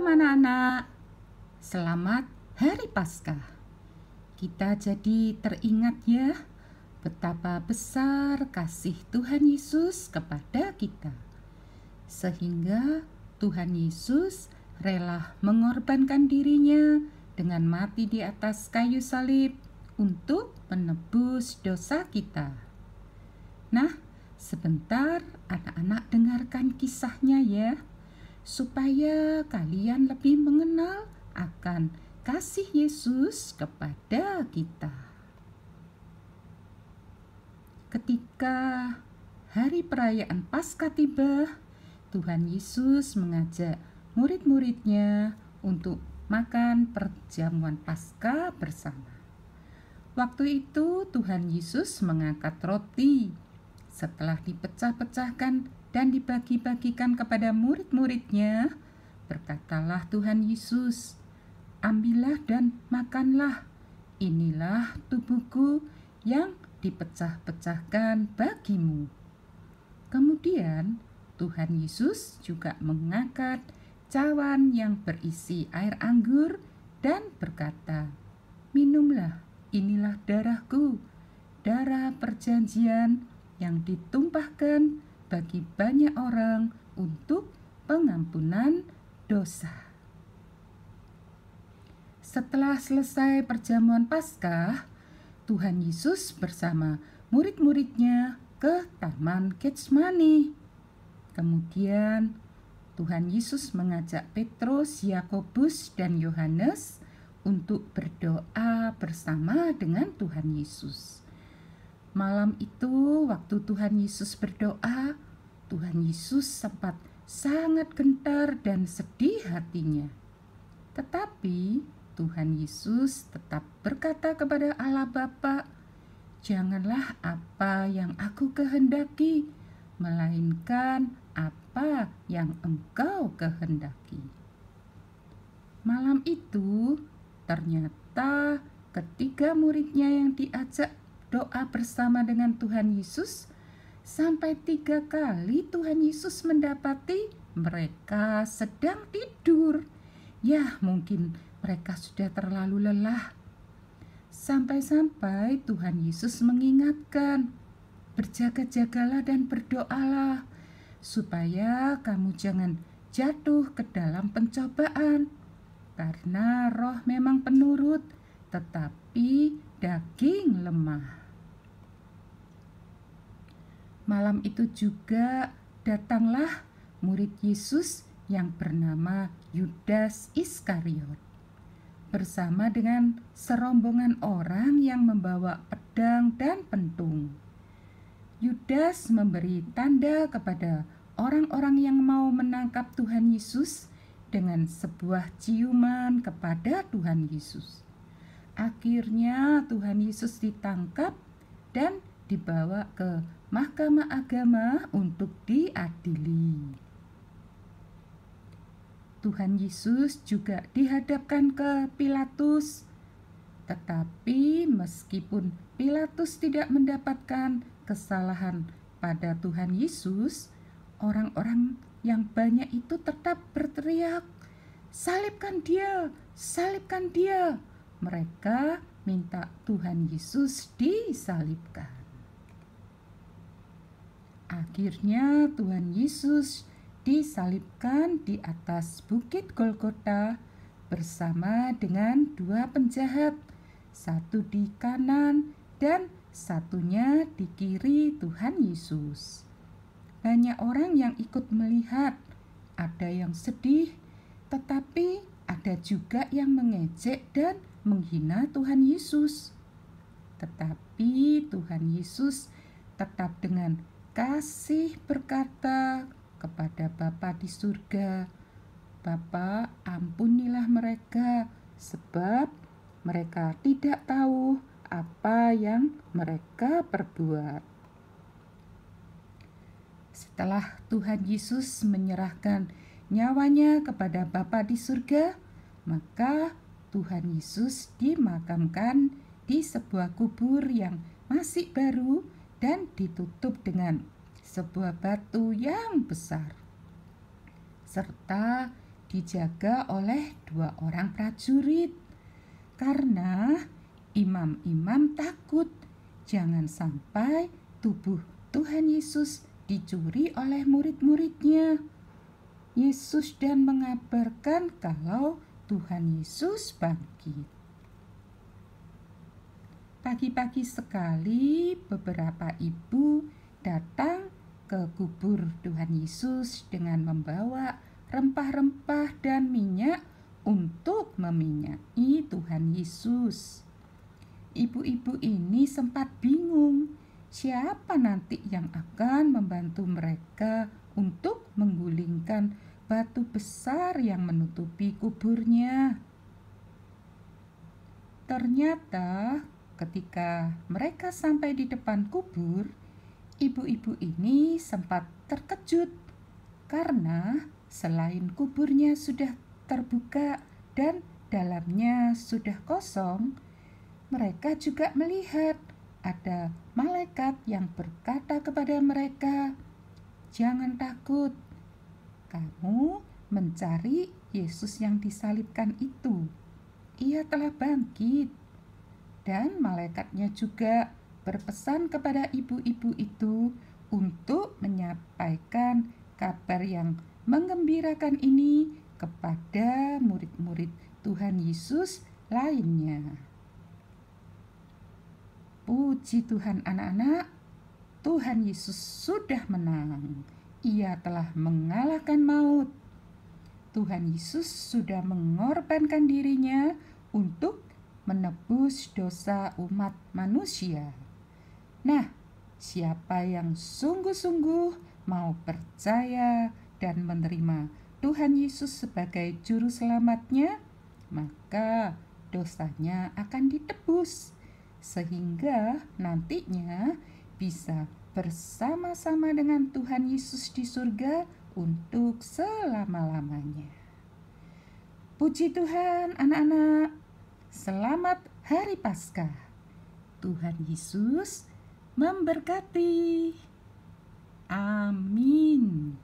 Shalom anak-anak, selamat Hari Paskah. Kita jadi teringat ya betapa besar kasih Tuhan Yesus kepada kita. Sehingga Tuhan Yesus rela mengorbankan dirinya dengan mati di atas kayu salib untuk menebus dosa kita. Nah, sebentar anak-anak dengarkan kisahnya ya, supaya kalian lebih mengenal akan kasih Yesus kepada kita. Ketika hari perayaan Paskah tiba, Tuhan Yesus mengajak murid-muridnya untuk makan perjamuan Paskah bersama. Waktu itu Tuhan Yesus mengangkat roti. Setelah dipecah-pecahkan dan dibagi-bagikan kepada murid-muridnya, berkatalah Tuhan Yesus, "Ambillah dan makanlah, inilah tubuhku yang dipecah-pecahkan bagimu." Kemudian Tuhan Yesus juga mengangkat cawan yang berisi air anggur dan berkata, "Minumlah, inilah darahku, darah perjanjian yang ditumpahkan bagi banyak orang untuk pengampunan dosa." Setelah selesai perjamuan Paskah, Tuhan Yesus bersama murid-muridnya ke Taman Getsemani. Kemudian Tuhan Yesus mengajak Petrus, Yakobus, dan Yohanes untuk berdoa bersama dengan Tuhan Yesus. Malam itu, waktu Tuhan Yesus berdoa, Tuhan Yesus sempat sangat gentar dan sedih hatinya. Tetapi Tuhan Yesus tetap berkata kepada Allah Bapa, "Janganlah apa yang aku kehendaki, melainkan apa yang Engkau kehendaki." Malam itu, ternyata ketiga muridnya yang diajak doa bersama dengan Tuhan Yesus, sampai 3 kali Tuhan Yesus mendapati mereka sedang tidur. Ya, mungkin mereka sudah terlalu lelah. Sampai-sampai Tuhan Yesus mengingatkan, "Berjaga-jagalah dan berdoalah, supaya kamu jangan jatuh ke dalam pencobaan. Karena roh memang penurut, tetapi daging lemah." Malam itu juga datanglah murid Yesus yang bernama Yudas Iskariot bersama dengan serombongan orang yang membawa pedang dan pentung. Yudas memberi tanda kepada orang-orang yang mau menangkap Tuhan Yesus dengan sebuah ciuman kepada Tuhan Yesus. Akhirnya Tuhan Yesus ditangkap dan dibawa ke Mahkamah Agama untuk diadili. Tuhan Yesus juga dihadapkan ke Pilatus. Tetapi meskipun Pilatus tidak mendapatkan kesalahan pada Tuhan Yesus, orang-orang yang banyak itu tetap berteriak, "Salibkan dia, salibkan dia." Mereka minta Tuhan Yesus disalibkan. Akhirnya Tuhan Yesus disalibkan di atas Bukit Golgota bersama dengan 2 penjahat, satu di kanan dan satunya di kiri Tuhan Yesus. Banyak orang yang ikut melihat, ada yang sedih, tetapi ada juga yang mengejek dan menghina Tuhan Yesus. Tetapi Tuhan Yesus tetap dengan kasih berkata kepada Bapa di surga, "Bapa, ampunilah mereka, sebab mereka tidak tahu apa yang mereka perbuat." Setelah Tuhan Yesus menyerahkan nyawanya kepada Bapa di surga, maka Tuhan Yesus dimakamkan di sebuah kubur yang masih baru dan ditutup dengan sebuah batu yang besar, serta dijaga oleh 2 orang prajurit karena imam-imam takut jangan sampai tubuh Tuhan Yesus dicuri oleh murid-muridnya. Yesus dan mengabarkan kalau Tuhan Yesus bangkit. Pagi-pagi sekali beberapa ibu datang ke kubur Tuhan Yesus dengan membawa rempah-rempah dan minyak untuk meminyaki Tuhan Yesus. Ibu-ibu ini sempat bingung siapa nanti yang akan membantu mereka untuk menggulingkan batu besar yang menutupi kuburnya. Ternyata ketika mereka sampai di depan kubur, ibu-ibu ini sempat terkejut karena selain kuburnya sudah terbuka dan dalamnya sudah kosong, mereka juga melihat ada malaikat yang berkata kepada mereka, "Jangan takut, kamu mencari Yesus yang disalibkan itu. Ia telah bangkit." Dan malaikatnya juga berpesan kepada ibu-ibu itu untuk menyampaikan kabar yang menggembirakan ini kepada murid-murid Tuhan Yesus lainnya. Puji Tuhan anak-anak, Tuhan Yesus sudah menang. Ia telah mengalahkan maut. Tuhan Yesus sudah mengorbankan dirinya untuk menebus dosa umat manusia. Nah, siapa yang sungguh-sungguh mau percaya dan menerima Tuhan Yesus sebagai juru selamatnya, maka dosanya akan ditebus sehingga nantinya bisa bersama-sama dengan Tuhan Yesus di surga untuk selama-lamanya. Puji Tuhan anak-anak, selamat Hari Paskah. Tuhan Yesus memberkati. Amin.